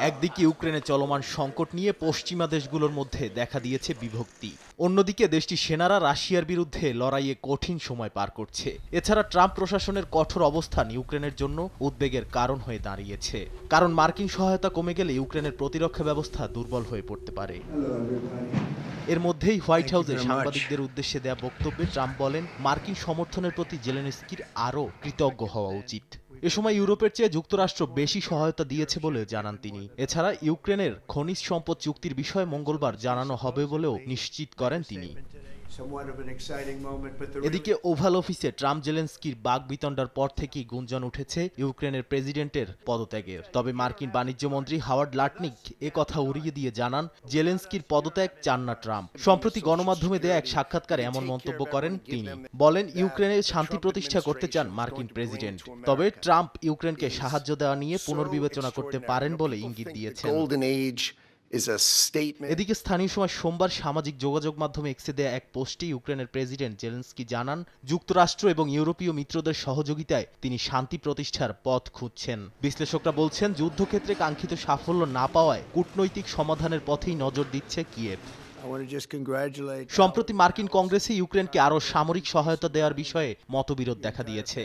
একদিকে ইউক্রেনে চলমান সংকট নিয়ে পশ্চিমা দেশগুলোর মধ্যে দেখা দিয়েছে বিভক্তি, অন্যদিকে দেশটির সেনারা রাশিয়ার বিরুদ্ধে লড়াইয়ে কঠিন সময় পার করছে। এছাড়া ট্রাম্প প্রশাসনের কঠোর অবস্থান ইউক্রেনের জন্য উদ্বেগের কারণ হয়ে দাঁড়িয়েছে, কারণ মার্কিন সহায়তা কমে গেলে ইউক্রেনের প্রতিরক্ষা ব্যবস্থা দুর্বল হয়ে পড়তে পারে। এর মধ্যেই হোয়াইট হাউসে সাংবাদিকদের উদ্দেশ্যে দেয়া বক্তব্যে ট্রাম্প বলেন, মার্কিন সমর্থনের প্রতি জেলেনস্কির আরও কৃতজ্ঞ হওয়া উচিত। এ সময় ইউরোপের চেয়ে যুক্তরাষ্ট্র বেশি সহায়তা দিয়েছে বলে জানান তিনি। এছাড়া ইউক্রেনের খনিজ সম্পদ চুক্তির বিষয়ে মঙ্গলবার জানানো হবে বলেও নিশ্চিত করেন তিনি। এদিকে ওভাল অফিসে ট্রাম্প জেলেনস্কির বাকবিতণ্ডার পর থেকেই গুঞ্জন উঠেছে ইউক্রেনের প্রেসিডেন্টের পদত্যাগের। তবে মার্কিন বাণিজ্য মন্ত্রী হাওয়ার্ড লাটনিক কথা উড়িয়ে দিয়ে জানান, জেলেনস্কির পদত্যাগ চান না ট্রাম্প। সম্প্রতি গণমাধ্যমে দেয়া এক সাক্ষাৎকারে এমন মন্তব্য করেন তিনি। বলেন, ইউক্রেনে শান্তি প্রতিষ্ঠা করতে চান মার্কিন প্রেসিডেন্ট, তবে ট্রাম্প ইউক্রেনকে সাহায্য দেওয়া নিয়ে পুনর্বিবেচনা করতে পারেন বলে ইঙ্গিত দিয়েছেন। এদিকে স্থানীয় সময় সোমবার সামাজিক যোগাযোগ মাধ্যমে এক্সে দেয়া এক পোস্টে ইউক্রেনের প্রেসিডেন্ট জেলেনস্কি জানান, যুক্তরাষ্ট্র এবং ইউরোপীয় মিত্রদের সহযোগিতায় তিনি শান্তি প্রতিষ্ঠার পথ খুঁজছেন। বিশ্লেষকরা বলছেন, যুদ্ধক্ষেত্রে কাঙ্ক্ষিত সাফল্য না পাওয়ায় কূটনৈতিক সমাধানের পথেই নজর দিচ্ছে কিয়েভ। সম্প্রতি মার্কিন কংগ্রেসে ইউক্রেনকে আরও সামরিক সহায়তা দেওয়ার বিষয়ে মতবিরোধ দেখা দিয়েছে।